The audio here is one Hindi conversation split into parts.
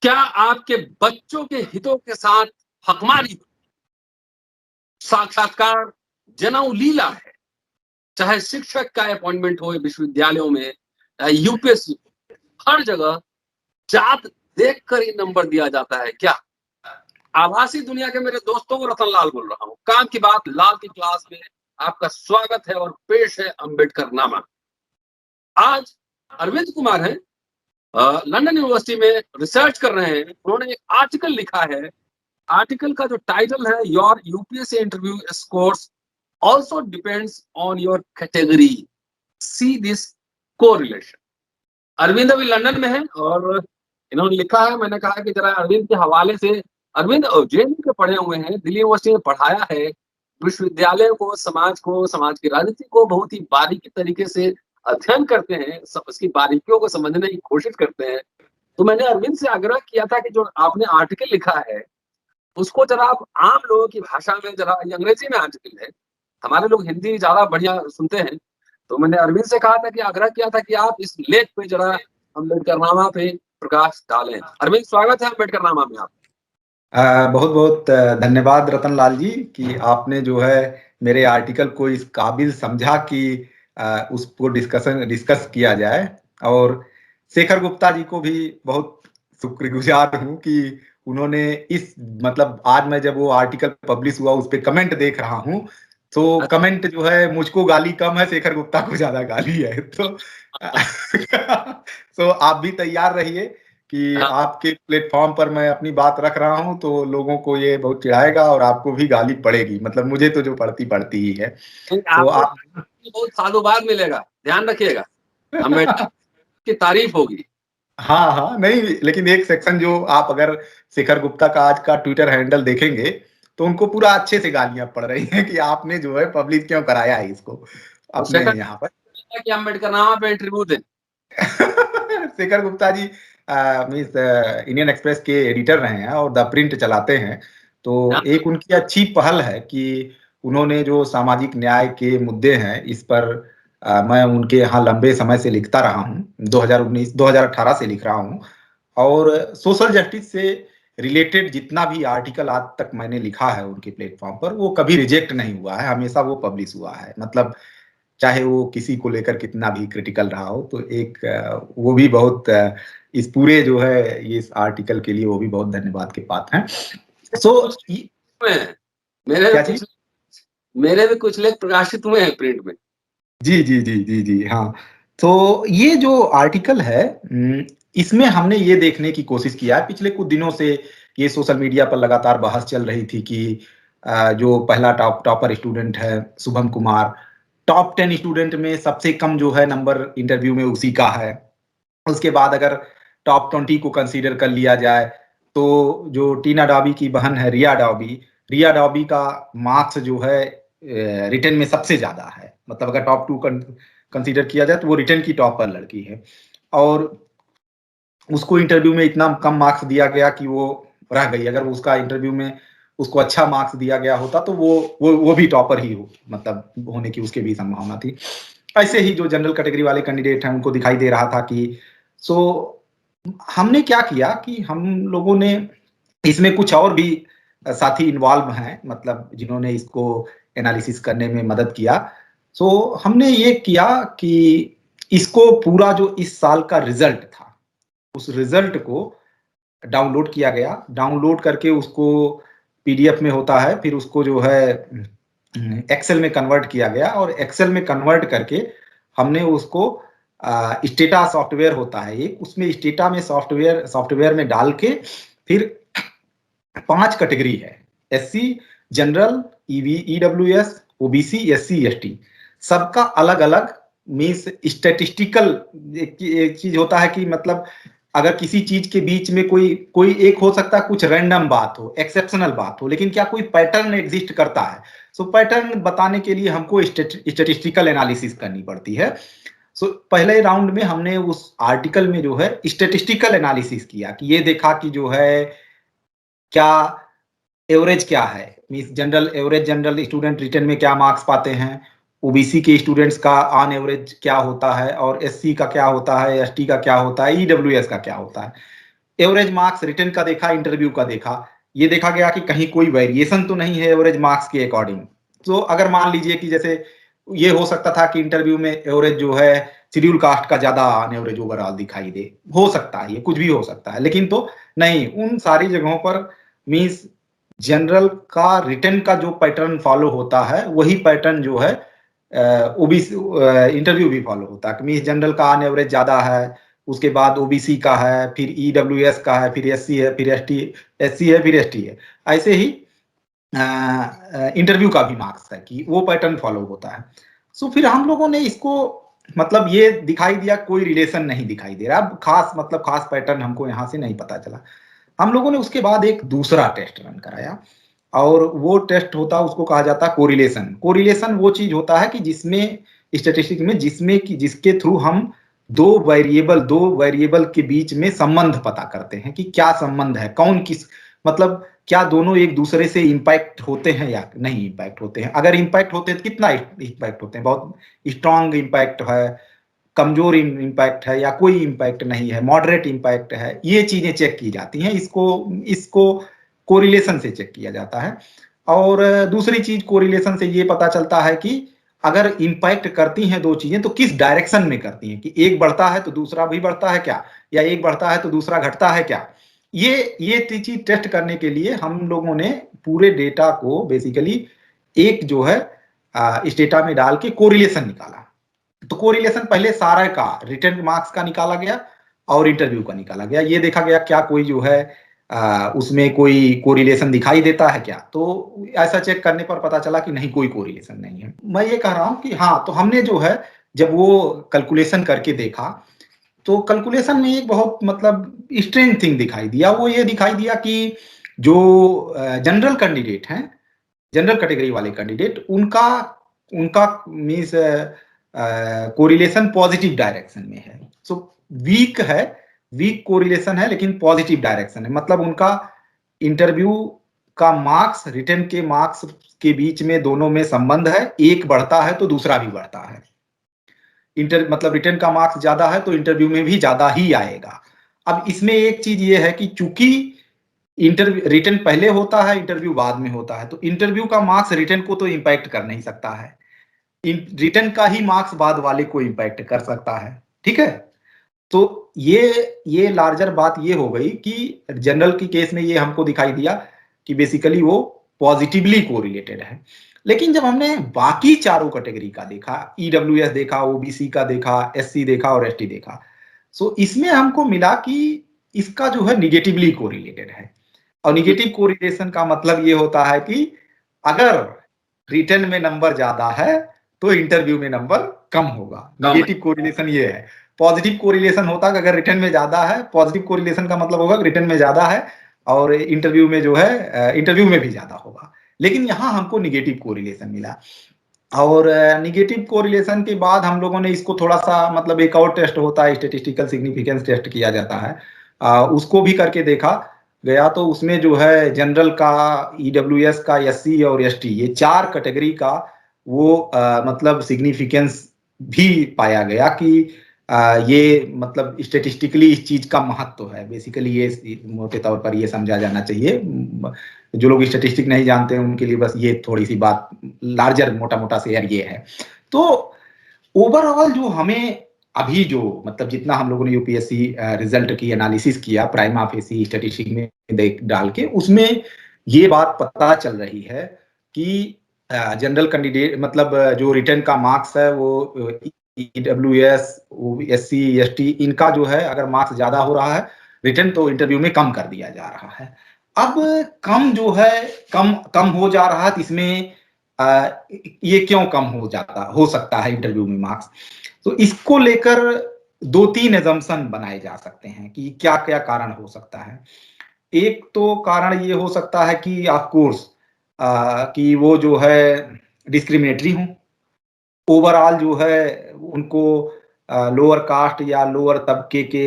क्या आपके बच्चों के हितों के साथ हकमारी, साक्षात्कार, जनेऊ लीला है? चाहे शिक्षक का अपॉइंटमेंट हो विश्वविद्यालयों में, यूपीएससी, हर जगह जात देखकर ही नंबर दिया जाता है क्या? आभासी दुनिया के मेरे दोस्तों को रतन लाल बोल रहा हूँ। काम की बात लाल की क्लास में आपका स्वागत है और पेश है अंबेडकर नामा। आज अरविंद कुमार हैं, लंदन यूनिवर्सिटी में रिसर्च कर रहे हैं। उन्होंने एक आर्टिकल लिखा है। आर्टिकल का जो टाइटल है, your UPSC interview scores also depends on your category, see this correlation. Arvind अभी लंदन में है और इन्होंने लिखा है, मैंने कहा कि जरा अरविंद के हवाले से। अरविंद जेएनयू के पढ़े हुए हैं, दिल्ली यूनिवर्सिटी में पढ़ाया है, विश्वविद्यालय को, समाज की राजनीति को बहुत ही बारीकी तरीके से अध्ययन करते हैं, उसकी बारीकियों को समझने की कोशिश करते हैं। तो मैंने अरविंद से आग्रह किया था कि जो आपने आर्टिकल लिखा है उसको जरा आप आम लोगों की भाषा में, जरा ये अंग्रेजी में आर्टिकल है, हमारे लोग हिंदी ज्यादा बढ़िया सुनते हैं, तो मैंने अरविंद से कहा था कि आग्रह किया था कि आप इस लेख पे जरा अम्बेडकरनामा पे प्रकाश डालें। अरविंद, स्वागत है अम्बेडकरनामा में आप। बहुत बहुत धन्यवाद रतन लाल जी कि आपने जो है मेरे आर्टिकल को इस काबिल समझा कि उसको डिस्कस किया जाए। और शेखर गुप्ता जी को भी बहुत शुक्रगुजार हूँ कि उन्होंने इस मतलब आज मैं जब वो आर्टिकल पब्लिश हुआ उस पर कमेंट देख रहा हूँ तो कमेंट जो है मुझको गाली कम है, शेखर गुप्ता को ज्यादा गाली है। तो आप भी तैयार रहिए कि आपके प्लेटफॉर्म पर मैं अपनी बात रख रहा हूं तो लोगों को ये बहुत चिढ़ाएगा और आपको भी गाली पड़ेगी, मतलब मुझे तो जो पड़ती ही है। तो आप बहुत सालों बाद मिलेगा, ध्यान रखिएगा, अम्बेडकर की तारीफ होगी। हाँ, नहीं, लेकिन एक सेक्शन जो आप अगर शेखर गुप्ता का आज का ट्विटर हैंडल देखेंगे तो उनको पूरा अच्छे से गालियां पड़ रही हैं कि आपने जो है पब्लिश क्यों कराया है इसको अपने यहाँ पर कि अम्बेडकरनामा पे इंटरव्यू दें। शेखर गुप्ता जी इंडियन एक्सप्रेस के एडिटर रहे हैं और द प्रिंट चलाते हैं। तो एक उनकी अच्छी पहल है कि उन्होंने जो सामाजिक न्याय के मुद्दे हैं इस पर मैं उनके यहाँ लंबे समय से लिखता रहा हूँ, 2018 से लिख रहा हूँ। और सोशल जस्टिस से रिलेटेड जितना भी आर्टिकल आज तक मैंने लिखा है उनके प्लेटफॉर्म पर वो कभी रिजेक्ट नहीं हुआ है, हमेशा वो पब्लिश हुआ है। मतलब चाहे वो किसी को लेकर कितना भी क्रिटिकल रहा हो। तो एक वो भी बहुत इस पूरे जो है ये इस आर्टिकल के लिए वो भी बहुत धन्यवाद के पात्र हैं। मेरे भी कुछ लेख प्रकाशित हुए हैं प्रिंट में। जी हाँ। तो ये जो आर्टिकल है इसमें हमने ये देखने की कोशिश किया है, पिछले कुछ दिनों से ये सोशल मीडिया पर लगातार बहस चल रही थी कि जो पहला टॉपर स्टूडेंट है शुभम कुमार, टॉप 10 स्टूडेंट में सबसे कम जो है नंबर इंटरव्यू में उसी का है। उसके बाद अगर टॉप 20 को कंसीडर कर लिया जाए तो जो टीना डॉबी की बहन है रिया डॉबी का मार्क्स जो है रिटन में सबसे ज्यादा है। मतलब अगर टॉप 2 कंसीडर किया जाए तो वो रिटन की टॉपर लड़की है और उसको इंटरव्यू में इतना कम मार्क्स दिया गया कि वो रह गई। अगर उसका इंटरव्यू में उसको अच्छा मार्क्स दिया गया होता तो वो भी टॉपर ही हो, मतलब होने की उसके भी संभावना थी। ऐसे ही जो जनरल कैटेगरी वाले कैंडिडेट हैं उनको दिखाई दे रहा था कि हमने क्या किया कि हम लोगों ने इसमें कुछ और भी साथी इन्वॉल्व हैं, मतलब जिन्होंने इसको एनालिसिस करने में मदद किया। हमने ये किया कि इसको पूरा जो इस साल का रिजल्ट था उस रिजल्ट को डाउनलोड किया गया। डाउनलोड करके उसको पीडीएफ में होता है, फिर उसको जो है एक्सेल में कन्वर्ट किया गया और एक्सेल में कन्वर्ट करके हमने उसको स्टेटा सॉफ्टवेयर होता है एक, उसमें स्टेटा में सॉफ्टवेयर में डाल के फिर 5 कैटेगरी है, SC, general, EWS, OBC, SC, ST, सबका अलग अलग मीन्स स्टैटिस्टिकल एक चीज होता है कि मतलब अगर किसी चीज के बीच में कोई एक हो सकता है, कुछ रैंडम बात हो, एक्सेप्शनल बात हो, लेकिन क्या कोई पैटर्न एग्जिस्ट करता है। पैटर्न बताने के लिए हमको स्टैटिस्टिकल एनालिसिस करनी पड़ती है। पहले राउंड में हमने उस आर्टिकल में जो है स्टैटिस्टिकल एनालिसिस किया कि ये देखा कि जो है क्या एवरेज क्या है, मीन्स जनरल स्टूडेंट रिटन में क्या मार्क्स पाते हैं, ओबीसी के स्टूडेंट्स का ऑन एवरेज क्या होता है और एससी का क्या होता है, एसटी का क्या होता है, ईडब्ल्यूएस का क्या होता है। एवरेज मार्क्स रिटन का देखा, इंटरव्यू का देखा, ये देखा गया कि कहीं कोई वेरिएशन तो नहीं है एवरेज मार्क्स के अकॉर्डिंग। तो अगर मान लीजिए कि जैसे ये हो सकता था कि इंटरव्यू में एवरेज जो है शेड्यूल कास्ट का ज्यादा एवरेज ओवरऑल दिखाई दे, हो सकता है, ये कुछ भी हो सकता है, लेकिन तो नहीं, उन सारी जगहों पर मींस जनरल का रिटन का जो पैटर्न फॉलो होता है वही पैटर्न जो है ओबीसी इंटरव्यू भी फॉलो होता है। मींस जनरल का ऑन एवरेज ज्यादा है, उसके बाद ओबीसी का है, फिर ईडब्ल्यूएस का है, फिर एससी है, फिर एससी है, फिर एसटी है। ऐसे ही इंटरव्यू का भी मार्क्स है कि वो पैटर्न फॉलो होता है। सो फिर हम लोगों ने इसको मतलब ये दिखाई दिया, कोई रिलेशन नहीं दिखाई दे रहा, अब खास मतलब खास पैटर्न हमको यहाँ से नहीं पता चला। हम लोगों ने उसके बाद एक दूसरा टेस्ट रन कराया, और वो टेस्ट होता है, उसको कहा जाता है कोरिलेशन। कोरिलेशन वो चीज होता है कि जिसमें स्टैटिस्टिक्स में जिसमें कि जिसके थ्रू हम दो वेरिएबल के बीच में संबंध पता करते हैं कि क्या संबंध है, कौन किस मतलब क्या दोनों एक दूसरे से इंपैक्ट होते हैं या नहीं इंपैक्ट होते हैं। अगर इंपैक्ट होते हैं तो कितना इंपैक्ट होते हैं, बहुत स्ट्रांग इंपैक्ट है, कमजोर इंपैक्ट है, या कोई इंपैक्ट नहीं है, मॉडरेट इंपैक्ट है, ये चीजें चेक की जाती हैं। इसको कोरिलेशन से चेक किया जाता है। और दूसरी चीज कोरिलेशन से ये पता चलता है कि अगर इंपैक्ट करती हैं दो चीजें तो किस डायरेक्शन में करती हैं, कि एक बढ़ता है तो दूसरा भी बढ़ता है क्या, या एक बढ़ता है तो दूसरा घटता है क्या। ये चीज टेस्ट करने के लिए हम लोगों ने पूरे डेटा को बेसिकली एक जो है इस डेटा में डाल के कोरिलेशन निकाला। तो कोरिलेशन पहले सारा का रिटर्न मार्क्स का निकाला गया और इंटरव्यू का निकाला गया। ये देखा गया क्या कोई जो है उसमें कोई कोरिलेशन दिखाई देता है क्या। तो ऐसा चेक करने पर पता चला कि नहीं, कोई कोरिलेशन नहीं है। मैं ये कह रहा हूं कि हाँ, तो हमने जो है जब वो कैलकुलेशन करके देखा तो कैलकुलेशन में एक बहुत मतलब स्ट्रेंज थिंग दिखाई दिया। वो ये दिखाई दिया कि जो जनरल कैंडिडेट हैं, जनरल कैटेगरी वाले कैंडिडेट, उनका उनका मीन्स कोरिलेशन पॉजिटिव डायरेक्शन में है। सो वीक है, वीक कोरिलेशन है, लेकिन पॉजिटिव डायरेक्शन है। मतलब उनका इंटरव्यू का मार्क्स रिटन के मार्क्स के बीच में दोनों में संबंध है, एक बढ़ता है तो दूसरा भी बढ़ता है। मतलब रिटन का मार्क्स ज्यादा है तो इंटरव्यू में भी ज्यादा ही आएगा। अब इसमें एक चीज ये है कि चूंकि इंटरव्यू रिटन पहले होता है, इंटरव्यू बाद में होता है, तो इंटरव्यू का मार्क्स रिटन को तो इंपैक्ट कर नहीं सकता है, रिटन का ही मार्क्स बाद वाले को इंपैक्ट कर सकता है। ठीक है, तो ये लार्जर बात ये हो गई कि जनरल की केस में ये हमको दिखाई दिया कि बेसिकली वो पॉजिटिवली कोरिलेटेड है। लेकिन जब हमने बाकी चारों कैटेगरी का देखा, ईडब्ल्यूएस देखा, ओबीसी का देखा, एससी देखा और एसटी देखा, सो इसमें हमको मिला कि इसका जो है निगेटिवली कोरिलेटेड है। और निगेटिव कोरिलेशन का मतलब ये होता है कि अगर रिटन में नंबर ज्यादा है तो इंटरव्यू में नंबर कम होगा। निगेटिव कोरिलेशन ये है। पॉजिटिव कोरिलेशन होता है अगर रिटन में ज्यादा है, पॉजिटिव कोरिलेशन का मतलब होगा कि रिटन में ज्यादा है और इंटरव्यू में जो है इंटरव्यू में भी ज्यादा होगा। लेकिन यहाँ हमको निगेटिव कोरिलेशन मिला। और निगेटिव कोरिलेशन के बाद हम लोगों ने इसको थोड़ा सा मतलब एक और टेस्ट होता है, स्टैटिस्टिकल सिग्निफिकेंस टेस्ट किया जाता है, उसको भी करके देखा गया। तो उसमें जो है जनरल का, ईडब्ल्यूएस का, एससी और एसटी, ये चार कैटेगरी का वो मतलब सिग्निफिकेंस भी पाया गया कि ये मतलब स्टेटिस्टिकली इस चीज का महत्व है। बेसिकली ये मोटे तौर पर ये समझा जाना चाहिए। जो लोग स्टेटिस्टिक नहीं जानते हैं उनके लिए बस ये थोड़ी सी बात लार्जर मोटा मोटा शेयर ये है। तो ओवरऑल जो हमें अभी जो मतलब जितना हम लोगों ने यूपीएससी रिजल्ट की एनालिसिस किया प्राइमा फेसी स्टैटिस्टिक में डाल के, उसमें ये बात पता चल रही है कि जनरल कैंडिडेट मतलब जो रिटर्न का मार्क्स है वो ईडब्ल्यूएस, एससी, एसटी, इनका जो है अगर मार्क्स ज्यादा हो रहा है रिटर्न, तो इंटरव्यू में कम कर दिया जा रहा है। अब कम जो है कम हो जा रहा है, तो इसमें ये क्यों कम हो सकता है इंटरव्यू में मार्क्स। तो इसको लेकर दो तीन एजम्पशन बनाए जा सकते हैं कि क्या क्या कारण हो सकता है। एक तो कारण ये हो सकता है कि ऑफ कोर्स कि वो जो है डिस्क्रिमिनेटरी हो, ओवरऑल जो है उनको लोअर कास्ट या लोअर तबके के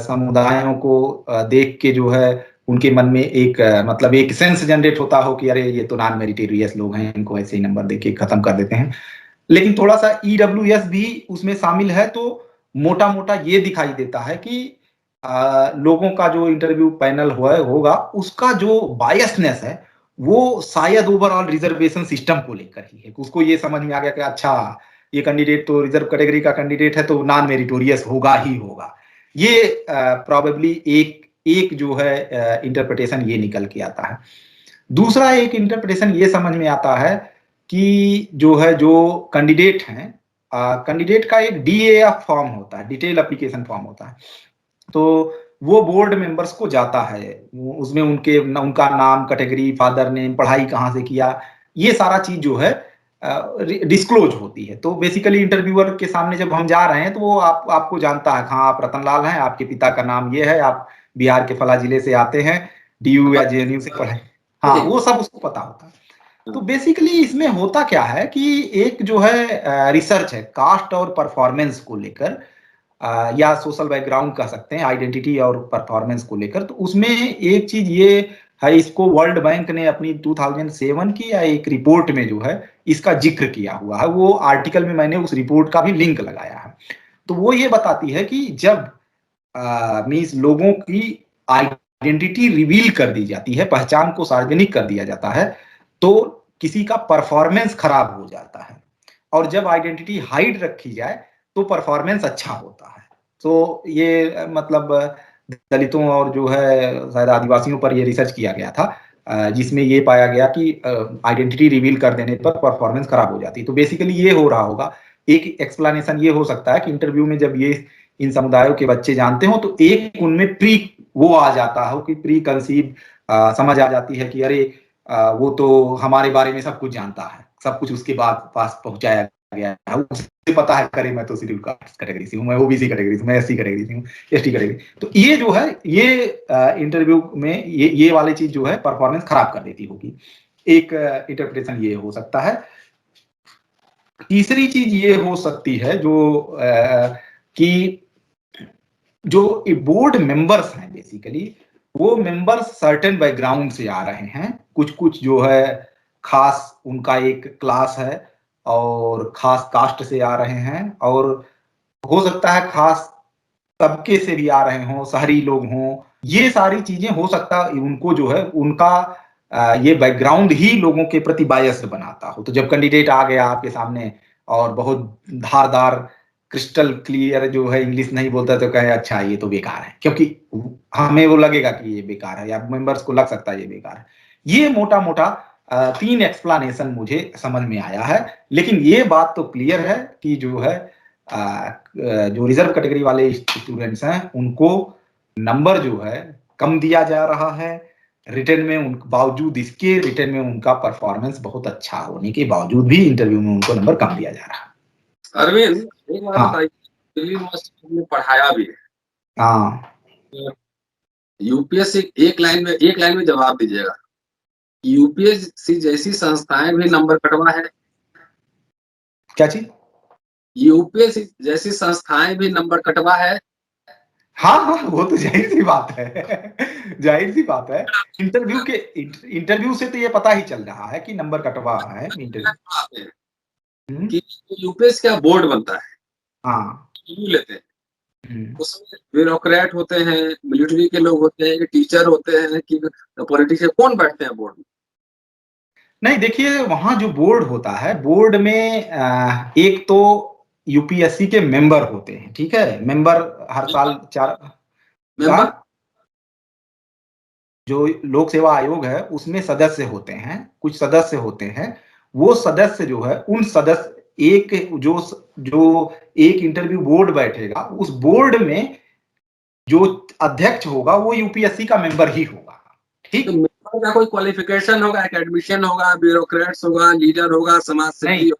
समुदायों को देख के जो है उनके मन में एक मतलब एक सेंस जनरेट होता हो कि अरे ये तो नॉन मेरिटोरियस लोग हैं, इनको ऐसे ही नंबर देके खत्म कर देते हैं। लेकिन थोड़ा सा ईडब्ल्यूएस भी उसमें शामिल है, तो मोटा मोटा ये दिखाई देता है कि लोगों का जो इंटरव्यू पैनल होगा उसका जो बायसनेस है वो शायद ओवरऑल रिजर्वेशन सिस्टम को लेकर ही है। उसको ये समझ में आ गया कि अच्छा ये कैंडिडेट तो रिजर्व कैटेगरी का कैंडिडेट है तो नॉन मेरिटोरियस होगा ही होगा। ये प्रोबेबली एक जो है इंटरप्रिटेशन ये निकल के आता है। दूसरा एक इंटरप्रिटेशन ये समझ में आता है कि जो कैंडिडेट हैं, कैंडिडेट का एक DAF फॉर्म होता है, डिटेल एप्लीकेशन फॉर्म होता है, तो वो बोर्ड मेंबर्स को जाता है। उसमें उनका नाम, कैटेगरी, फादर नेम, पढ़ाई कहाँ से किया, ये सारा चीज जो है डिस्क्लोज होती है। तो बेसिकली इंटरव्यूअर के सामने जब हम जा रहे हैं तो वो आपको जानता है, हाँ आप रतनलाल हैं, आपके पिता का नाम ये है, आप बिहार के फला जिले से आते हैं, DU या JNU से पढ़े, हाँ वो सब उसको पता होता है। तो बेसिकली इसमें होता क्या है कि एक जो है रिसर्च है कास्ट और परफॉर्मेंस को लेकर, या सोशल बैकग्राउंड कह सकते हैं, आइडेंटिटी और परफॉर्मेंस को लेकर। तो उसमें एक चीज ये है, इसको वर्ल्ड बैंक ने अपनी 2007 की या एक रिपोर्ट में जो है इसका जिक्र किया हुआ है। वो आर्टिकल में मैंने उस रिपोर्ट का भी लिंक लगाया है। तो वो ये बताती है कि जब मीन्स लोगों की आइडेंटिटी रिवील कर दी जाती है, पहचान को सार्वजनिक कर दिया जाता है, तो किसी का परफॉर्मेंस खराब हो जाता है, और जब आइडेंटिटी हाइड रखी जाए तो परफॉर्मेंस अच्छा होता है। तो ये मतलब दलितों और जो है शायद आदिवासियों पर ये रिसर्च किया गया था, जिसमें ये पाया गया कि आइडेंटिटी रिवील कर देने पर परफॉर्मेंस खराब हो जाती है। तो बेसिकली ये हो रहा होगा। एक एक्सप्लेनेशन ये हो सकता है कि इंटरव्यू में जब ये इन समुदायों के बच्चे जानते हो तो एक उनमें वो आ जाता है कि प्री कंसीव समझ आ जाती है कि अरे वो तो हमारे बारे में सब कुछ जानता है, सब कुछ उसके बाद पास पहुंचाया गया है, उसे पता है करे मैं तो शेड्यूल कास्ट कैटेगरी से हूँ, मैं OBC कैटेगरी से, मैं SC कैटेगरी से हूँ, ST कैटेगरी। तो ये जो है ये इंटरव्यू में ये वाली चीज जो है परफॉर्मेंस खराब कर देती होगी। एक इंटरप्रिटेशन ये हो सकता है। तीसरी चीज ये हो सकती है कि जो बोर्ड मेंबर्स हैं बेसिकली वो मेंबर्स सर्टेन बैकग्राउंड से आ रहे हैं, कुछ जो है खास उनका एक क्लास है और खास कास्ट से आ रहे हैं, और हो सकता है खास तबके से भी आ रहे हों, शहरी लोग हों, ये सारी चीजें हो सकता है उनको जो है उनका ये बैकग्राउंड ही लोगों के प्रति बायस्ड बनाता हो। तो जब कैंडिडेट आ गया आपके सामने और बहुत धारदार क्रिस्टल क्लियर जो है इंग्लिश नहीं बोलता तो कहे अच्छा ये तो बेकार है, क्योंकि हमें वो लगेगा कि ये बेकार है या मेंबर्स को लग सकता है ये बेकार है। ये मोटा मोटा 3 एक्सप्लेनेशन मुझे समझ में आया है। लेकिन ये बात तो क्लियर है कि जो है जो रिजर्व कैटेगरी वाले स्टूडेंट्स हैं उनको नंबर जो है कम दिया जा रहा है रिटर्न में। उन बावजूद इसके रिटर्न में उनका परफॉर्मेंस बहुत अच्छा होने के बावजूद भी इंटरव्यू में उनको नंबर कम दिया जा रहा है। अरविंद एक बात बताइए, दिल्ली यूनिवर्सिटी में पढ़ाया भी है, हाँ UPSC एक लाइन में जवाब दीजिएगा, UPSC जैसी संस्थाएं भी नंबर कटवा है? क्या चीज? UPSC जैसी संस्थाएं भी नंबर कटवा है? हाँ हाँ वो तो जाहिर सी बात है जाहिर सी बात है। इंटरव्यू से तो ये पता ही चल रहा है कि नंबर कटवा है इंटरव्यू। कि UPSC का बोर्ड बनता है, हाँ लेते हैं, उसमें ब्यूरोक्रेट होते हैं, मिलिट्री के लोग होते हैं, कि टीचर होते हैं, कि पॉलिटिशियन, कौन बैठते हैं बोर्ड में? नहीं देखिए वहां जो बोर्ड होता है, बोर्ड में एक तो UPSC के मेंबर होते हैं, ठीक है, मेंबर हर साल 4 मेंबर जो लोक सेवा आयोग है उसमें सदस्य होते हैं, कुछ सदस्य होते हैं। वो सदस्य जो है उन सदस्य जो एक इंटरव्यू बोर्ड बैठेगा, उस बोर्ड में जो अध्यक्ष होगा वो UPSC का मेंबर ही होगा। ठीक, तो मेंबर का कोई क्वालिफिकेशन होगा, एकेडमिशियन होगा, ब्यूरोक्रेट्स होगा, लीडर होगा, समाज सेवी?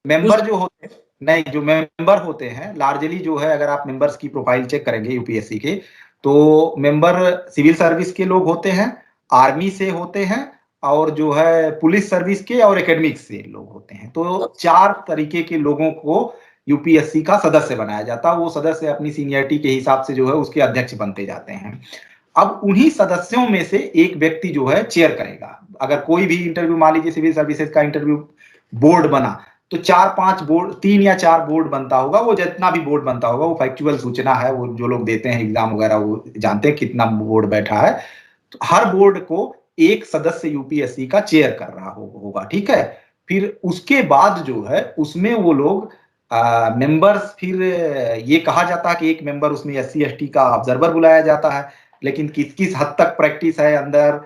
मेंबर जो होते हैं, नहीं जो मेंबर होते हैं लार्जली जो है, अगर आप मेंबर्स की प्रोफाइल चेक करेंगे UPSC के, तो मेंबर सिविल सर्विस के लोग होते हैं, आर्मी से होते हैं, और जो है पुलिस सर्विस के और एकेडमिक से लोग होते हैं। तो 4 तरीके के लोगों को UPSC का सदस्य बनाया जाता है। वो सदस्य अपनी सीनियरिटी के हिसाब से जो है उसके अध्यक्ष बनते जाते हैं। अब उन्हीं सदस्यों में से एक व्यक्ति जो है चेयर करेगा। अगर कोई भी इंटरव्यू, मान लीजिए सिविल सर्विसेज का इंटरव्यू बोर्ड बना, तो 4-5 बोर्ड, 3 या 4 बोर्ड बनता होगा, वो जितना भी बोर्ड बनता होगा वो फैक्चुअल सूचना है, वो जो लोग देते हैं एग्जाम वगैरह वो जानते हैं कितना बोर्ड बैठा है। तो हर बोर्ड को एक सदस्य यूपीएससी का चेयर कर रहा होगा, ठीक है। फिर उसके बाद जो है उसमें वो लोग मेंबर्स, फिर ये कहा जाता है कि एक मेंबर उसमें SC/ST का ऑब्जर्वर बुलाया जाता है, लेकिन किस किस हद तक प्रैक्टिस है अंदर,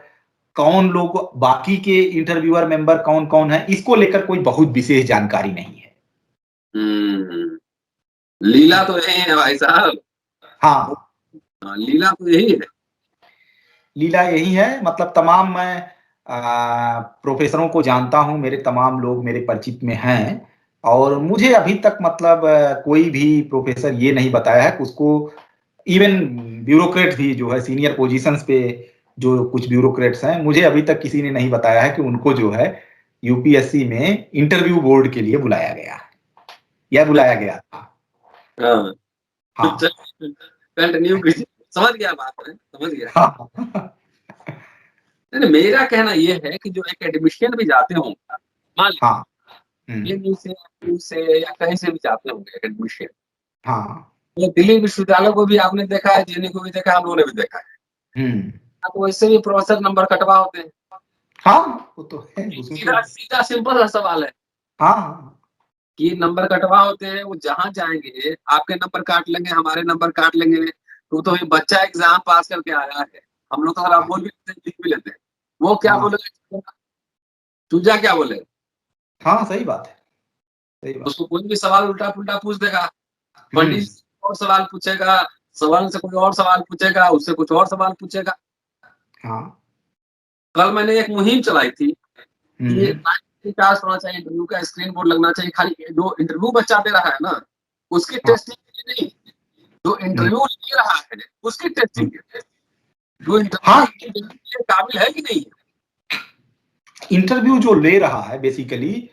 कौन लोग बाकी के इंटरव्यूअर मेंबर कौन कौन है, इसको लेकर कोई बहुत विशेष जानकारी नहीं है। लीला तो यही है भाई साहब। हाँ, लीला तो यही है। लीला यही है, मतलब तमाम मैं प्रोफेसरों को जानता हूं, मेरे तमाम लोग मेरे परिचित में हैं, और मुझे अभी तक मतलब कोई भी प्रोफेसर ये नहीं बताया है कि उसको, इवन ब्यूरोक्रेट भी जो है सीनियर पोजीशंस पे जो कुछ ब्यूरोक्रेट्स हैं, मुझे अभी तक किसी ने नहीं बताया है कि उनको जो है यूपीएससी में इंटरव्यू बोर्ड के लिए बुलाया गया है या बुलाया गया था। हाँ, हाँ कंटिन्यू कीजिए। समझ गया बात है, समझ गया। हाँ नहीं, मेरा कहना ये है कि जो एकेडमिशियन भी जाते होंगे, मान लीजिए हाँ ANU से या कहीं से भी जाते होंगे एकेडमिशियन, हाँ तो दिल्ली विश्वविद्यालय को भी आपने देखा है, JNU को भी देखा है, हम लोगों ने भी देखा है। तो वैसे भी प्रोफेसर नंबर कटवा होते हैं। हाँ, वो तो है उसमें तो। सीधा सीधा सिंपल सा सवाल है हाँ कि नंबर कटवा होते हैं, वो जहां जाएंगे आपके नंबर काट लेंगे, हमारे नंबर काट लेंगे। तो ये बच्चा एग्जाम पास करके आया है, हम लोग तो खराब बोल भी लेते हैं, लिख भी लेते हैं। वो क्या हाँ बोलेगा, चूजा क्या बोलेगा? हाँ, सही बात है, सही बात। उसको कोई भी सवाल उल्टा पुल्टा पूछ देगा। पंडित हम्म जी और सवाल पूछेगा, सवाल से कोई और सवाल पूछेगा, उससे कुछ और सवाल पूछेगा। हाँ कल मैंने एक मुहिम चलाई थी कि हम्म पास होना चाहिए, इंटरव्यू का स्क्रीन बोर्ड लगना चाहिए। खाली जो इंटरव्यू बच्चा दे रहा है ना, उसकी हाँ टेस्टिंग के लिए नहीं, जो हम्म, इंटरव्यू ले रहा है उसकी टेस्टिंग हम्म, के लिए, जो इंटरव्यू हाँ, के लिए काबिल है कि नहीं है। इंटरव्यू जो ले रहा है बेसिकली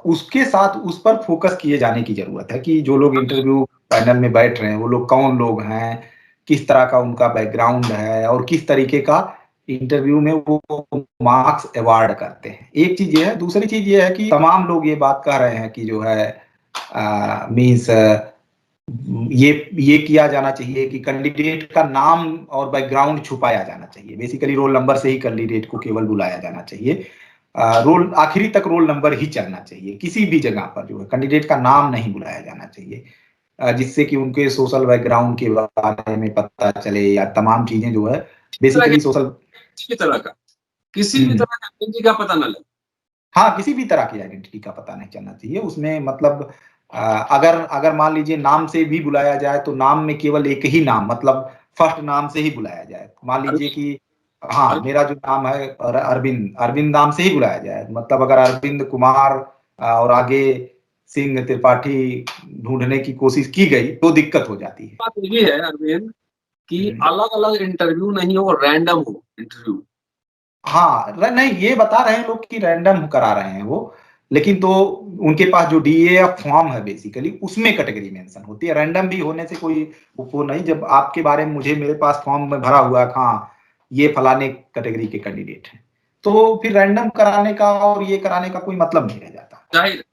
उसके साथ उस पर फोकस किए जाने की जरूरत है कि जो लोग इंटरव्यू पैनल में बैठ रहे हैं वो लोग कौन लोग हैं, किस तरह का उनका बैकग्राउंड है, और किस तरीके का इंटरव्यू में वो मार्क्स अवार्ड करते हैं। एक चीज ये है, दूसरी चीज ये है कि तमाम लोग ये बात कह रहे हैं कि जो है मीन्स ये किया जाना चाहिए कि कैंडिडेट का नाम और बैकग्राउंड छुपाया जाना चाहिए। बेसिकली रोल नंबर से ही कैंडिडेट को केवल बुलाया जाना चाहिए, रोल आखिरी तक रोल नंबर ही चलना चाहिए, किसी भी जगह पर जो है कैंडिडेट का नाम नहीं बुलाया जाना चाहिए, जिससे कि उनके सोशल बैकग्राउंड के बारे में पता चले, या तमाम चीजें जो है बेसिकली सोशल। किसी भी तरह का, किसी भी तरह का आइडेंटिटी का पता न लगे। हाँ, किसी भी तरह की आइडेंटिटी का पता नहीं चलना चाहिए उसमें, मतलब अगर अगर मान लीजिए नाम से भी बुलाया जाए तो नाम में केवल एक ही नाम, मतलब फर्स्ट नाम से ही बुलाया जाए। मान लीजिए कि हाँ, मेरा जो नाम है अरविंद, अरविंद नाम से ही बुलाया जाए, मतलब अगर अरविंद कुमार और आगे सिंह त्रिपाठी ढूंढने की कोशिश की गई तो दिक्कत हो जाती है। बात ये है अरविंद कि अलग अलग इंटरव्यू नहीं हो, रैंडम हो इंटरव्यू। हाँ, नहीं, ये बता रहे हैं लोग कि रैंडम करा रहे हैं वो, लेकिन तो उनके पास जो DAF फॉर्म है बेसिकली उसमें कैटेगरी मेंशन होती है। रैंडम भी होने से कोई वो नहीं, जब आपके बारे में मुझे मेरे पास फॉर्म में भरा हुआ है, हाँ ये फलाने कैटेगरी के कैंडिडेट हैं, तो फिर रैंडम कराने का और ये कराने का कोई मतलब नहीं रह जाता। जाहिर।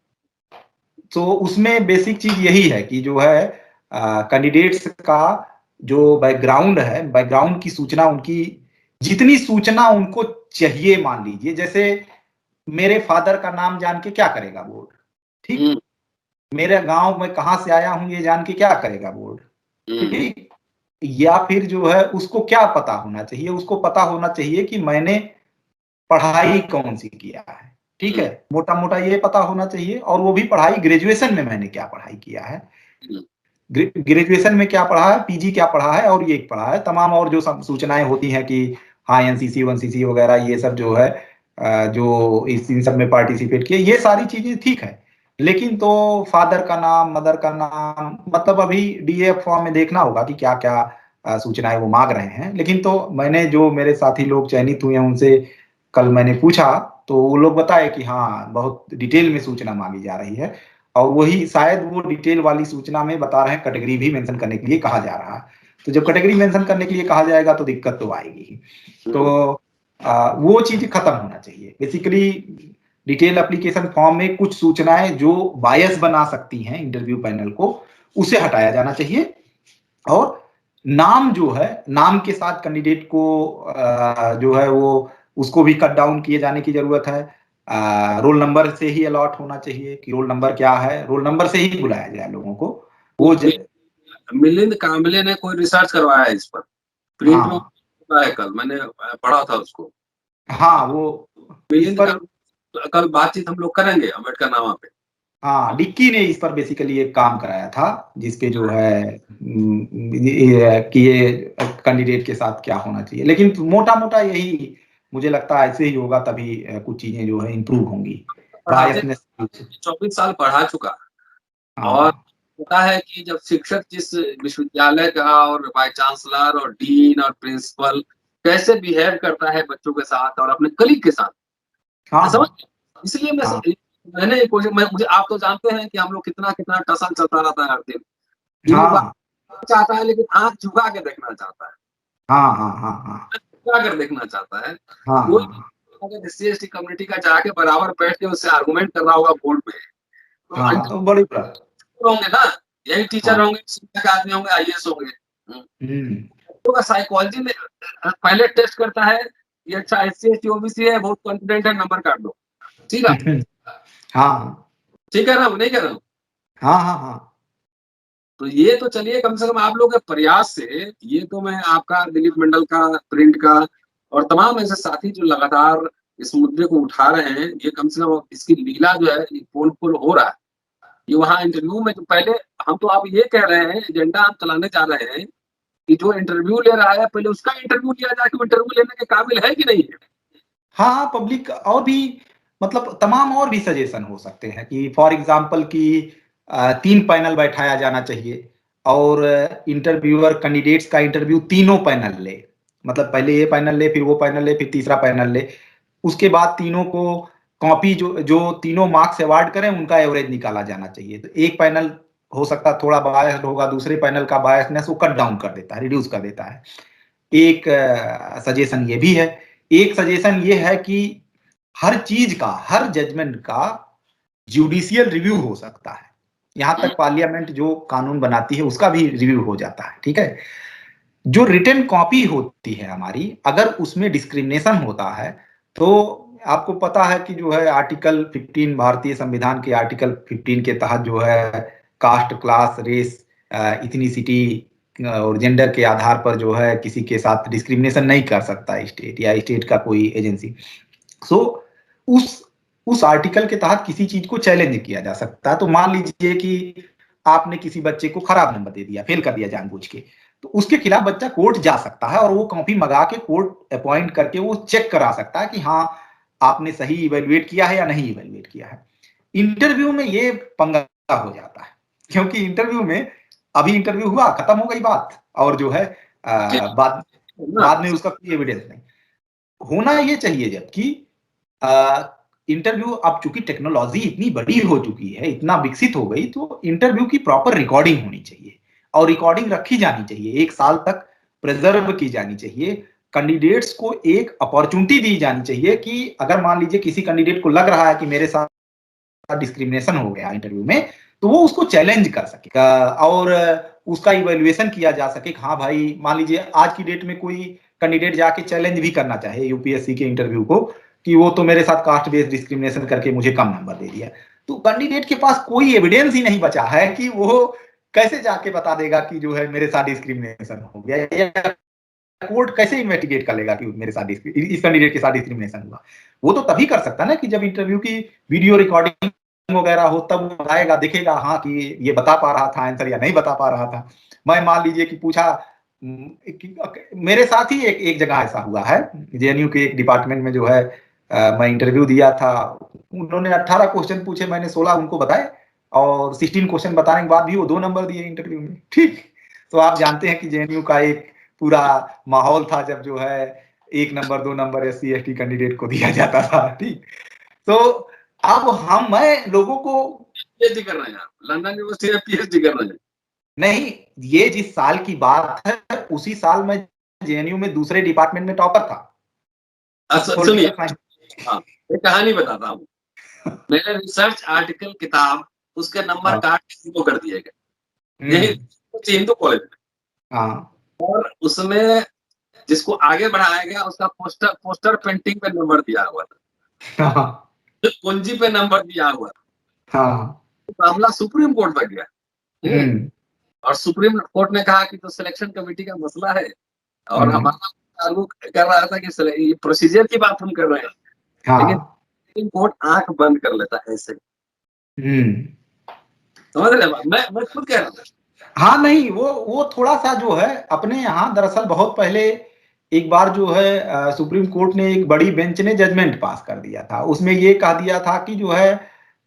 तो उसमें बेसिक चीज यही है कि जो है कैंडिडेट्स का जो बैकग्राउंड है, बैकग्राउंड की सूचना, उनकी जितनी सूचना उनको चाहिए, मान लीजिए जैसे मेरे फादर का नाम जान के क्या करेगा बोर्ड, ठीक, मेरे गांव में कहां से आया हूं ये जान के क्या करेगा बोर्ड, ठीक, या फिर जो है उसको क्या पता होना चाहिए, उसको पता होना चाहिए कि मैंने पढ़ाई कौन सी किया है, ठीक है, मोटा मोटा ये पता होना चाहिए, और वो भी पढ़ाई ग्रेजुएशन में मैंने क्या पढ़ाई किया है, ग्रेजुएशन में क्या पढ़ा है, PG क्या पढ़ा है, और ये पढ़ा है। तमाम और जो सूचनाएं होती हैं कि हाँ NCC 1CC वगैरह ये सब जो है जो इन सब में पार्टिसिपेट किए, ये सारी चीजें ठीक है, लेकिन तो फादर का नाम, मदर का नाम, मतलब अभी DAF फॉर्म में देखना होगा कि क्या क्या सूचनाएं वो मांग रहे हैं। लेकिन तो मैंने जो मेरे साथी लोग चयनित हुए हैं उनसे कल मैंने पूछा तो वो लोग बताए कि हाँ बहुत डिटेल में सूचना मांगी जा रही है, और वही शायद वो डिटेल वाली सूचना में बता रहे हैं कैटेगरी भी मेंशन करने के लिए कहा जा रहा है। तो जब कैटेगरी मेंशन करने के लिए कहा जाएगा तो दिक्कत तो आएगी ही। तो वो चीज खत्म होना चाहिए बेसिकली। डिटेल एप्लीकेशन फॉर्म में कुछ सूचनाएं जो बायस बना सकती हैं इंटरव्यू पैनल को, उसे हटाया जाना चाहिए। और नाम जो है, नाम के साथ कैंडिडेट को जो है वो उसको भी कट डाउन किए जाने की जरूरत है। रोल नंबर से ही अलॉट होना चाहिए कि रोल नंबर क्या है, रोल नंबर से ही बुलाया जाए लोगों को। वो मिलिंद कांबले ने कोई रिसर्च करवाया है इस पर, प्रिंट में हाँ है, कल मैंने पढ़ा था उसको। हाँ, वो इस मिलिंद पर कल बातचीत हम लोग करेंगे अम्बेडकर नामा पे। हाँ, डिक्की ने इस पर बेसिकली एक काम कराया था, जिसपे जो है कि ये कैंडिडेट के साथ क्या होना चाहिए। लेकिन मोटा मोटा यही मुझे लगता है, ऐसे ही होगा तभी कुछ चीजें जो है इम्प्रूव होंगी। बायसनेस 24 साल पढ़ा चुका और हाँ पता है कि जब शिक्षक जिस विश्वविद्यालय का और वाइस चांसलर और डीन और प्रिंसिपल कैसे बिहेव करता है बच्चों के साथ और अपने कलीग के साथ, हाँ समझ। हाँ इसलिए हाँ मैंने मुझे आप तो जानते हैं कि हम लोग कितना कितना टसल चलता रहता है हर दिन। दिलीप हाँ चाहता है लेकिन आंख झुका के देखना चाहता है, हाँ हाँ हाँ हाँ झुका कर देखना चाहता है। हाँ वो हाँ अगर SC/ST कम्युनिटी का जाके बराबर बैठ के उससे आर्गुमेंट कर रहा होगा बोर्ड में, तो हाँ, तो बड़ी बात। होंगे ना, यही टीचर हाँ होंगे, शिक्षक आदमी होंगे, IAS होंगे। हम्म बच्चों का साइकोलॉजी में पहले टेस्ट करता है, ये अच्छा SC/ST OBC है, बहुत कॉन्फिडेंट है, नंबर काट दो, ठीक है। हाँ ठीक है ना, नहीं कह रहा हूँ। हाँ हाँ हाँ तो ये तो चलिए, कम से कम आप लोग के प्रयास से ये तो मैं आपका, दिलीप मंडल का, प्रिंट का और तमाम ऐसे साथी जो लगातार इस मुद्दे को उठा रहे हैं, ये कम से कम इसकी लीला जो है पोल पोल हो रहा है। ये वहां इंटरव्यू में जो पहले, हम तो आप ये कह रहे हैं, एजेंडा हम चलाने जा रहे हैं कि जो इंटरव्यू ले रहा है पहले उसका इंटरव्यू लिया जाए कि इंटरव्यू लेने के काबिल है कि नहीं है। हाँ, पब्लिक और भी मतलब तमाम और भी सजेशन हो सकते हैं कि फॉर एग्जांपल कि 3 पैनल बैठाया जाना चाहिए और इंटरव्यूअर कैंडिडेट्स का इंटरव्यू तीनों पैनल ले। मतलब पहले ये पैनल ले, फिर वो पैनल ले, फिर तीसरा पैनल ले। उसके बाद तीनों को कॉपी जो जो तीनों मार्क्स अवार्ड करें उनका एवरेज निकाला जाना चाहिए। तो एक पैनल हो सकता है थोड़ा बायस्ड होगा, दूसरे पैनल का बायसनेस वो कट डाउन कर देता है, रिड्यूस कर देता है। एक सजेशन ये भी है। एक सजेशन ये है कि हर चीज का, हर जजमेंट का जुडिशियल रिव्यू हो सकता है। यहां तक पार्लियामेंट जो कानून बनाती है उसका भी रिव्यू हो जाता है, ठीक है। जो रिटन कॉपी होती है हमारी, अगर उसमें डिस्क्रिमिनेशन होता है तो आपको पता है कि जो है आर्टिकल 15 भारतीय संविधान के आर्टिकल 15 के तहत जो है कास्ट, क्लास, रेस, इथनिसिटी और जेंडर के आधार पर जो है किसी के साथ डिस्क्रिमिनेशन नहीं कर सकता स्टेट या स्टेट का कोई एजेंसी। सो उस उस आर्टिकल के तहत किसी चीज को चैलेंज किया जा सकता है। तो मान लीजिए कि आपने किसी बच्चे को खराब नंबर दे दिया, फेल कर दिया जानबूझ के, तो उसके खिलाफ बच्चा कोर्ट जा सकता है और वो कॉपी मंगा के कोर्ट अपॉइंट करके वो चेक करा सकता है कि हाँ आपने सही इवेल्युएट किया है या नहीं इवेल्युएट किया है। इंटरव्यू में ये पंगा हो जाता है, क्योंकि इंटरव्यू में अभी इंटरव्यू हुआ, खत्म हो गई बात, और जो है बाद में उसका कोई एविडेंस नहीं होना ये चाहिए। जबकि इंटरव्यू, अब चूंकि टेक्नोलॉजी इतनी बड़ी हो चुकी है, इतना विकसित हो गई, तो इंटरव्यू की प्रॉपर रिकॉर्डिंग होनी चाहिए और रिकॉर्डिंग रखी जानी चाहिए, 1 साल तक प्रिजर्व की जानी चाहिए। कैंडिडेट्स को एक अपॉर्चुनिटी दी जानी चाहिए कि अगर मान लीजिए किसी कैंडिडेट को लग रहा है कि मेरे साथ डिस्क्रिमिनेशन हो गया इंटरव्यू में, तो वो उसको चैलेंज कर सके और उसका इवेल्युएशन किया जा सके। हाँ भाई, मान लीजिए आज की डेट में कोई कैंडिडेट जाके चैलेंज भी करना चाहे यूपीएससी के इंटरव्यू को कि वो तो मेरे साथ कास्ट बेस्ड डिस्क्रिमिनेशन करके मुझे कम नंबर दे दिया, तो कैंडिडेट के पास कोई एविडेंस ही नहीं बचा है कि वो कैसे जाके बता देगा कि जो है मेरे साथ डिस्क्रिमिनेशन हो गया, या कोर्ट कैसे इन्वेस्टिगेट कर लेगा कि मेरे साथ इस कैंडिडेट के साथ डिस्क्रिमिनेशन हुआ। वो तो तभी कर सकता है ना कि जब इंटरव्यू की वीडियो रिकॉर्डिंग वगैरह हो, तब वो आएगा, दिखेगा हाँ कि ये बता पा रहा था आंसर या नहीं बता पा रहा था। मैं मान लीजिए कि पूछा, मेरे साथ ही एक जगह ऐसा हुआ है, जेएनयू के एक डिपार्टमेंट में जो है मैं इंटरव्यू दिया था। उन्होंने 18 क्वेश्चन पूछे, मैंने 16 उनको बताए और 16 क्वेश्चन बताने के बाद भी वो 2 नंबर दिए इंटरव्यू में, ठीक। तो आप जानते हैं कि जेएनयू का एक पूरा माहौल था जब जो है 1 नंबर 2 नंबर SC/ST कैंडिडेट को दिया जाता था, ठीक। तो अब मैं लोगों को PhD कर रहे हैं आप, लंदन यूनिवर्सिटी में PhD कर रहे हैं। नहीं, ये जिस साल की बात है उसी साल में जेएनयू में दूसरे डिपार्टमेंट में टॉपर था। सुनिए, हाँ, एक कहानी बताता हूँ। मेरे रिसर्च आर्टिकल किताब उसके नंबर हाँ। काट के हिंदू कर दिए गए, यही हिंदू कॉलेज में। हाँ। और उसमें जिसको आगे बढ़ाया गया उसका पोस्टर पोस्टर पेंटिंग पे नंबर दिया हुआ था, हाँ। कुंजी पे नंबर दिया हुआ था। हाँ। मामला सुप्रीम कोर्ट तक गया। हम्म। और सुप्रीम कोर्ट ने कहा कि तो सिलेक्शन कमेटी का मसला है, और हम्म। हमारा ताल्लुक कर रहा था कि ये प्रोसीजर की बात हम कर रहे हैं, लेकिन हाँ। सुप्रीम कोर्ट आंख बंद कर लेता है ऐसे। हम्म। समझ रहे हैं? मैं खुद कह रहा था। हाँ, नहीं, वो थोड़ा सा जो है अपने यहाँ दरअसल बहुत पहले एक बार जो है सुप्रीम कोर्ट ने एक बड़ी बेंच ने जजमेंट पास कर दिया था। उसमें ये कह दिया था कि जो है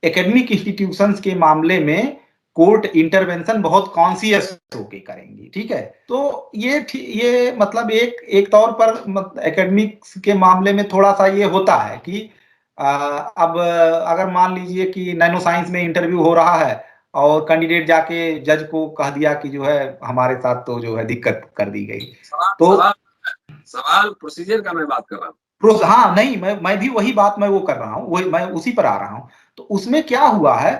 एकेडमिक इंस्टीट्यूशंस के मामले में कोर्ट इंटरवेंशन बहुत कॉन्शियस होके करेंगी। ठीक है, तो ये मतलब एक तौर पर एकेडमिक्स के मामले में थोड़ा सा ये होता है कि अब अगर मान लीजिए कि नैनो साइंस में इंटरव्यू हो रहा है और कैंडिडेट जाके जज को कह दिया कि जो है हमारे साथ तो जो है दिक्कत कर दी गई। तो सवाल सवाल प्रोसीजर का मैं बात कर रहा हूँ। हाँ, नहीं, मैं भी वही बात मैं वो कर रहा हूँ, वही मैं उसी पर आ रहा हूँ। तो उसमें क्या हुआ है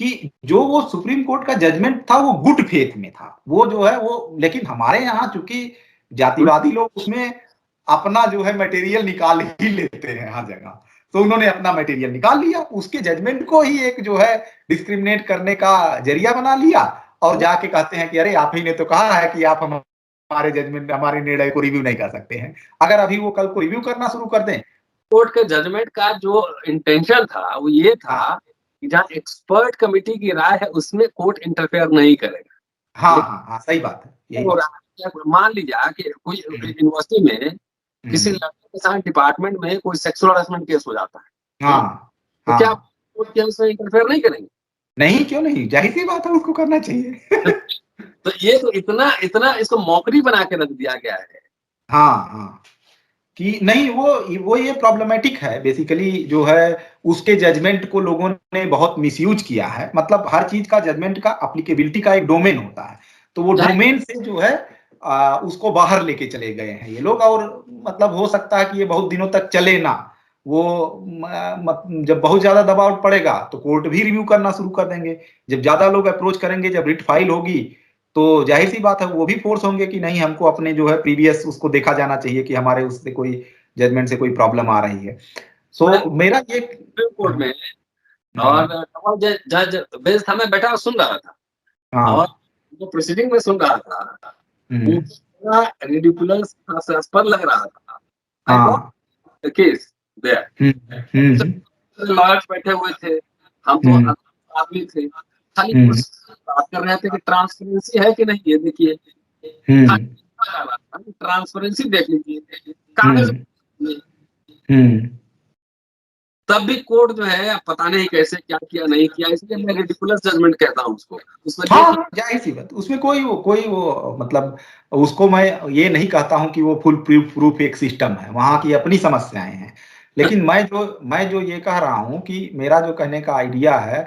कि जो वो सुप्रीम कोर्ट का जजमेंट था वो गुड फेथ में था, वो जो है वो, लेकिन हमारे यहाँ चूंकि जातिवादी लोग उसमें अपना जो है मटेरियल निकाल ही लेते हैं हर जगह, तो उन्होंने अपना मटेरियल निकाल लिया, उसके जजमेंट को ही एक जो है डिस्क्रिमिनेट करने का जरिया बना लिया, और जाके कहते हैं कि अरे आप ही ने तो कहा है कि आप हमारे जजमेंट हमारे निर्णय को रिव्यू नहीं कर सकते हैं। अगर अभी वो कल को रिव्यू करना शुरू कर दें। कोर्ट के जजमेंट का जो इंटेंशन था वो ये था हाँ। कि जहाँ एक्सपर्ट कमेटी की राय है उसमें कोर्ट इंटरफेयर नहीं करेगा। हाँ। लेकिन हाँ। हाँ, सही बात है, यही हो बात। रहा है, मान लीजिए कि कोई यूनिवर्सिटी में किसी हम्म। लड़के के साथ डिपार्टमेंट में कोई सेक्सुअल हरासमेंट केस हो जाता है, हाँ। तो क्या हाँ, कोर्ट के उसमें इंटरफेयर नहीं करेंगे? नहीं, क्यों नहीं, जाहिर सी बात है, उसको करना चाहिए। तो ये तो इतना इतना इसको मौकरी बना के रख दिया गया है। हाँ। हाँ, कि नहीं, वो ये प्रॉब्लमेटिक है बेसिकली जो है, उसके जजमेंट को लोगों ने बहुत मिसयूज किया है। मतलब हर चीज का जजमेंट का एप्लीकेबिलिटी का एक डोमेन होता है, तो वो डोमेन से जो है उसको बाहर लेके चले गए हैं ये लोग, और मतलब हो सकता है कि ये बहुत दिनों तक चले ना। वो जब बहुत ज्यादा दबाव पड़ेगा तो कोर्ट भी रिव्यू करना शुरू कर देंगे, जब ज्यादा लोग अप्रोच करेंगे, जब रिट फाइल होगी, तो जाहिर सी बात है वो भी फोर्स होंगे कि नहीं, हमको अपने जो है प्रीवियस उसको देखा जाना चाहिए कि हमारे उससे कोई जजमेंट से कोई प्रॉब्लम आ रही है। सो मेरा ये सुप्रीम कोर्ट में और डबल जज बेंच था, मैं बैठा और सुन रहा था, और हाँ। जो प्रोसीडिंग में सुन रहा था वो पूरा रिडिकुलस हास्यास्पद लग रहा था। I what the case there, lawyers बैठे हुए थे, हम तो आदमी थे, खाली बात कर रहे थे कि ट्रांसपेरेंसी है कि नहीं, ये देखिए, ट्रांसपेरेंसी देख लीजिए कागज। तब भी कोर्ट जो है पता नहीं कैसे क्या किया नहीं किया, इसलिए मैं रिडिकुलस जजमेंट कहता हूँ उसको। उसमें हाँ, जाहिर सी बात, उसमें कोई वो मतलब उसको मैं ये नहीं कहता हूं कि वो फुल प्रूफ एक सिस्टम है, वहां की अपनी समस्याएं हैं। लेकिन मैं जो ये कह रहा हूं कि मेरा जो कहने का आइडिया है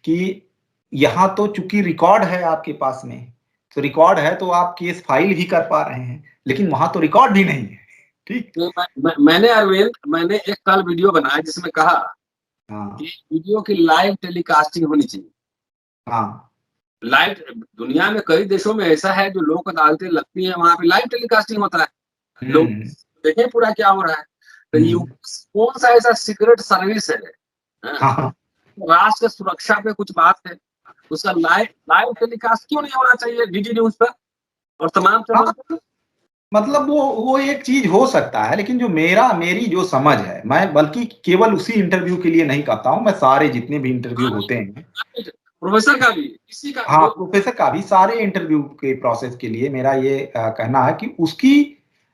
कि यहाँ तो चूंकि रिकॉर्ड है आपके पास में, तो रिकॉर्ड है तो आप केस फाइल भी कर पा रहे हैं, लेकिन वहां तो रिकॉर्ड भी नहीं है। ठीक। मैंने अरविंद, मैंने एक कल वीडियो बनाया जिसमें कहा हाँ। कि वीडियो की लाइव टेलीकास्टिंग होनी चाहिए। हाँ। लाइव, दुनिया में कई देशों में ऐसा है जो लोक अदालतें लगती हैं वहां पे लाइव टेलीकास्टिंग होता है, लोग देखें पूरा क्या हो रहा है। तो कौन सा ऐसा सीक्रेट सर्विस है, हाँ। राष्ट्र सुरक्षा पे कुछ बात है, उसका लाइव लाइव टेलीकास्ट क्यों नहीं होना चाहिए डीडी न्यूज पर और तमाम चैनल पर? मतलब वो एक चीज हो सकता है, लेकिन जो मेरी जो समझ है, मैं बल्कि केवल उसी इंटरव्यू के लिए नहीं कहता हूं, मैं सारे जितने भी इंटरव्यू होते हैं, प्रोफेसर का भी, किसी का हाँ, प्रोफेसर का भी, सारे इंटरव्यू के प्रोसेस के लिए मेरा ये कहना है कि उसकी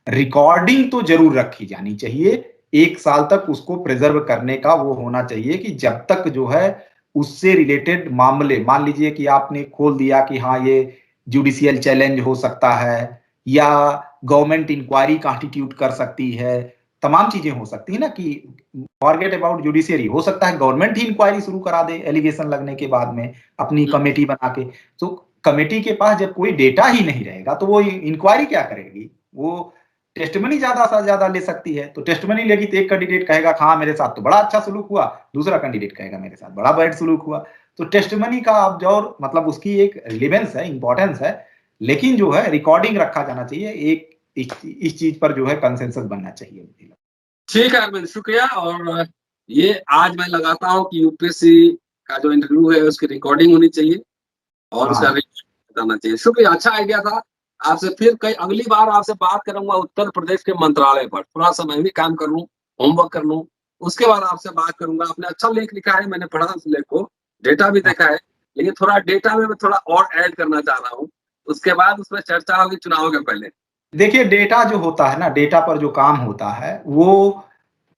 रिकॉर्डिंग तो जरूर रखी जानी चाहिए। 1 साल तक उसको प्रिजर्व करने का वो होना चाहिए कि जब तक जो है उससे रिलेटेड मामले, मान लीजिए कि आपने खोल दिया कि हाँ ये जुडिशियल चैलेंज हो सकता है, या गवर्नमेंट इंक्वायरी कॉन्स्टिट्यूट कर सकती है, तमाम चीजें हो सकती है ना, कि फॉरगेट अबाउट जुडिशियरी, हो सकता है गवर्नमेंट ही इंक्वायरी शुरू करा दे एलिगेशन लगने के बाद में अपनी कमेटी बना के। तो कमेटी के पास जब कोई डेटा ही नहीं रहेगा तो वो इंक्वायरी क्या करेगी? वो टेस्टिमनी ज्यादा से ज्यादा ले सकती है। तो टेस्टिमनी लेगी तो एक कैंडिडेट कहेगा हाँ मेरे साथ तो बड़ा अच्छा सलूक हुआ, दूसरा कैंडिडेट कहेगा मेरे साथ बड़ा बैड सलूक हुआ। तो टेस्टिमनी का अब जो मतलब उसकी एक रिलेवेंस है, इंपॉर्टेंस है, लेकिन जो है रिकॉर्डिंग रखा जाना चाहिए। एक इस चीज पर जो है कंसेंसस बनना चाहिए। ठीक है अरविंद, शुक्रिया। और ये आज मैं लगाता हूँ कि यूपीएससी का जो इंटरव्यू है उसकी रिकॉर्डिंग होनी चाहिए और उसका हाँ बताना चाहिए। शुक्रिया, अच्छा आइडिया था। आपसे फिर कई अगली बार आपसे बात करूंगा उत्तर प्रदेश के मंत्रालय पर, थोड़ा सा मैं भी काम कर लूं, होमवर्क कर लूं, उसके बाद आपसे बात करूंगा। आपने अच्छा लेख लिखा है, मैंने पढ़ा उस लेख को, डेटा भी हाँ। देखा है, लेकिन थोड़ा डेटा में मैं थोड़ा और ऐड करना चाह रहा हूँ। उसके बाद उसमें चर्चा होगी चुनाव के पहले। देखिए डेटा जो होता है ना, डेटा पर जो काम होता है वो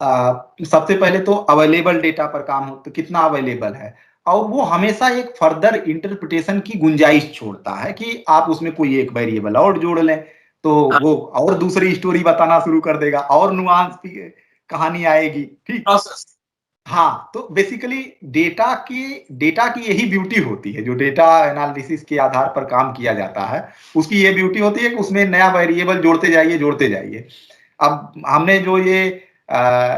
सबसे पहले तो अवेलेबल डेटा पर काम हो तो कितना अवेलेबल है, और वो हमेशा एक फर्दर इंटरप्रिटेशन की गुंजाइश छोड़ता है कि आप उसमें कोई एक वेरिएबल और जोड़ लें तो हाँ, वो और दूसरी स्टोरी बताना शुरू कर देगा और नुआंस की कहानी आएगी। ठीक। प्रोसेस। हाँ, तो बेसिकली डेटा की यही ब्यूटी होती है, जो डेटा एनालिसिस के आधार पर काम किया जाता है उसकी ये ब्यूटी होती है कि उसमें नया वेरिएबल जोड़ते जाइए। अब हमने जो ये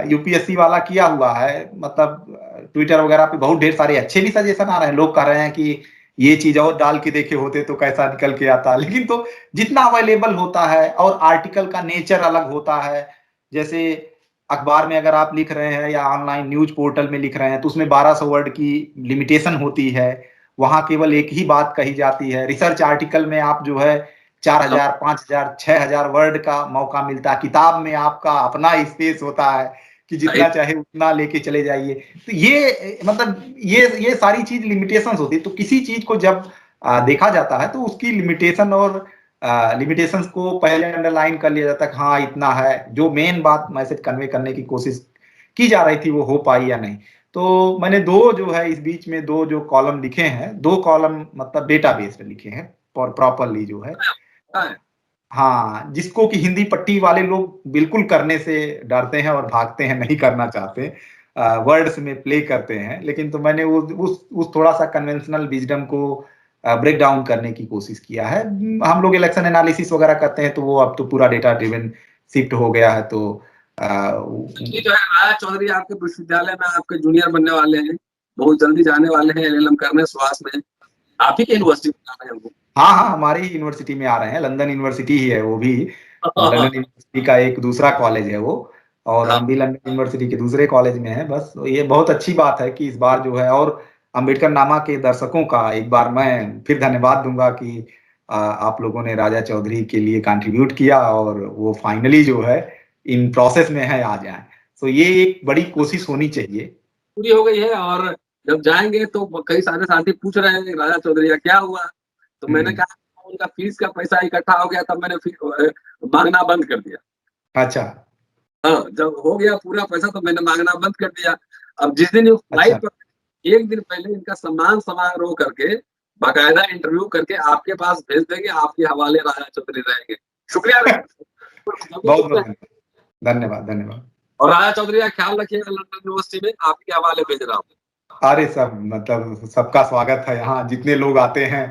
यूपीएससी वाला किया हुआ है, मतलब ट्विटर वगैरह पे बहुत ढेर सारे अच्छे भी सजेशन आ रहे हैं, लोग कह रहे हैं कि ये चीज और डाल के देखे होते तो कैसा निकल के आता, लेकिन तो जितना अवेलेबल होता है और आर्टिकल का नेचर अलग होता है। जैसे अखबार में अगर आप लिख रहे हैं या ऑनलाइन न्यूज पोर्टल में लिख रहे हैं तो उसमें 1200 वर्ड की लिमिटेशन होती है, वहां केवल एक ही बात कही जाती है। रिसर्च आर्टिकल में आप जो है 4000 5000 6000 वर्ड का मौका मिलता है, किताब में आपका अपना स्पेस होता है कि जितना चाहे उतना लेके चले जाइए। तो ये मतलब ये सारी चीज लिमिटेशंस होती है। तो किसी चीज को जब देखा जाता है तो उसकी लिमिटेशन और लिमिटेशंस को पहले अंडरलाइन कर लिया जाता है, हाँ इतना है, जो मेन बात मैसेज कन्वे करने की कोशिश की जा रही थी वो हो पाई या नहीं। तो मैंने दो जो है इस बीच में दो जो कॉलम लिखे हैं, दो कॉलम मतलब डेटा बेस्ड लिखे हैं और प्रॉपरली जो है। हाँ, हाँ, जिसको कि हिंदी पट्टी वाले लोग बिल्कुल करने से डरते हैं और भागते हैं, नहीं करना चाहते, वर्ड्स में प्ले करते हैं। लेकिन तो मैंने उस थोड़ा सा कन्वेंशनल विजडम को ब्रेक डाउन करने की कोशिश किया है। हम लोग इलेक्शन एनालिसिस वगैरह करते हैं तो वो अब तो पूरा डेटा ड्रिवन शिफ्ट हो गया है। तो ये जो है राजा चौधरी आपके विश्वविद्यालय में आपके जूनियर बनने वाले हैं, बहुत जल्दी जाने वाले हैं एलएलएम करने स्वास्थ्य में, आप ही की यूनिवर्सिटी में जा रहे हैं वो। हाँ हाँ, हमारी यूनिवर्सिटी में आ रहे हैं, लंदन यूनिवर्सिटी ही है वो भी। लंदन यूनिवर्सिटी का एक दूसरा कॉलेज है वो, और हम भी लंदन यूनिवर्सिटी के दूसरे कॉलेज में हैं। बस ये बहुत अच्छी बात है कि इस बार जो है, और अम्बेडकर नामा के दर्शकों का एक बार मैं फिर धन्यवाद दूंगा कि आप लोगों ने राजा चौधरी के लिए कंट्रीब्यूट किया और वो फाइनली जो है इन प्रोसेस में है आ जाए। तो ये एक बड़ी कोशिश होनी चाहिए। पूरी हो गई है। और जब जाएंगे तो कई सारे साथी पूछ रहे हैं राजा चौधरी का क्या हुआ, तो मैंने हम्म। कहा उनका फीस का पैसा इकट्ठा हो गया, तब मैंने मांगना बंद कर दिया। अच्छा हाँ, जब हो गया पूरा पैसा तो मैंने मांगना बंद कर दिया। अब जिस दिन अच्छा। फ्लाइट पर एक दिन पहले इनका सम्मान समारोह करके बाकायदा इंटरव्यू करके आपके पास भेज देंगे, आपके हवाले राजा चौधरी रहेंगे। शुक्रिया बहुत बहुत धन्यवाद धन्यवाद। और राजा चौधरी का ख्याल रखिएगा, लंदन यूनिवर्सिटी में आपके हवाले भेज रहा हूँ। अरे सब मतलब सबका स्वागत है यहाँ, जितने लोग आते हैं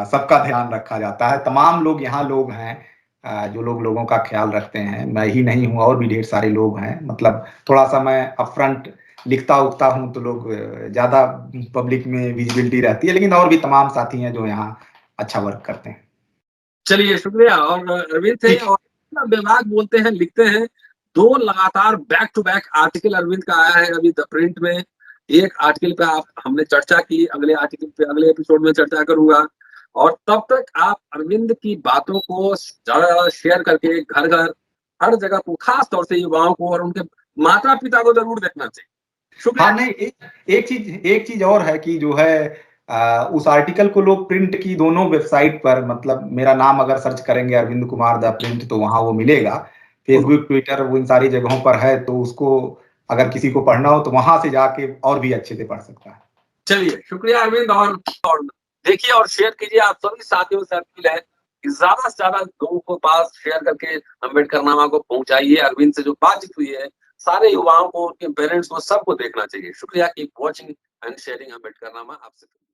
सबका ध्यान रखा जाता है। तमाम लोग यहाँ लोग हैं जो लोग लोगों का ख्याल रखते हैं। मैं ही नहीं हूँ, और भी ढेर सारे लोग हैं। मतलब थोड़ा सा मैं अपफ्रंट लिखता उखता हूँ तो लोग ज्यादा पब्लिक में विजिबिलिटी रहती है, लेकिन और भी तमाम साथी हैं जो यहाँ अच्छा वर्क करते हैं। चलिए शुक्रिया। और अरविंद थे, ठीक। और विभाग बोलते हैं लिखते हैं, दो लगातार back to back article Arvind का आया है अभी द प्रिंट में। एक आर्टिकल पे आप हमने चर्चा की, अगले आर्टिकल पे अगले एपिसोड में चर्चा करूंगा। और तब तक आप अरविंद की बातों को ज्यादा ज्यादा शेयर करके घर घर हर जगह को, खास तौर से युवाओं को और उनके माता पिता को जरूर देखना चाहिए। शुक्रिया। हाँ नहीं, एक चीज और है कि जो है उस आर्टिकल को लोग प्रिंट की दोनों वेबसाइट पर, मतलब मेरा नाम अगर सर्च करेंगे अरविंद कुमार द प्रिंट तो वहां वो मिलेगा। फेसबुक ट्विटर वो इन सारी जगहों पर है, तो उसको अगर किसी को पढ़ना हो तो वहां से जाके और भी अच्छे से पढ़ सकता है। चलिए शुक्रिया अरविंद। और देखिए और शेयर कीजिए, आप सभी साथियों से अपील है कि ज्यादा से ज्यादा लोगों को पास शेयर करके अम्बेडकर नामा को पहुंचाइए। अरविंद से जो बातचीत हुई है, सारे युवाओं को, उनके पेरेंट्स को, सबको देखना चाहिए। शुक्रिया। Keep watching and sharing Ambedkar नामा। आपसे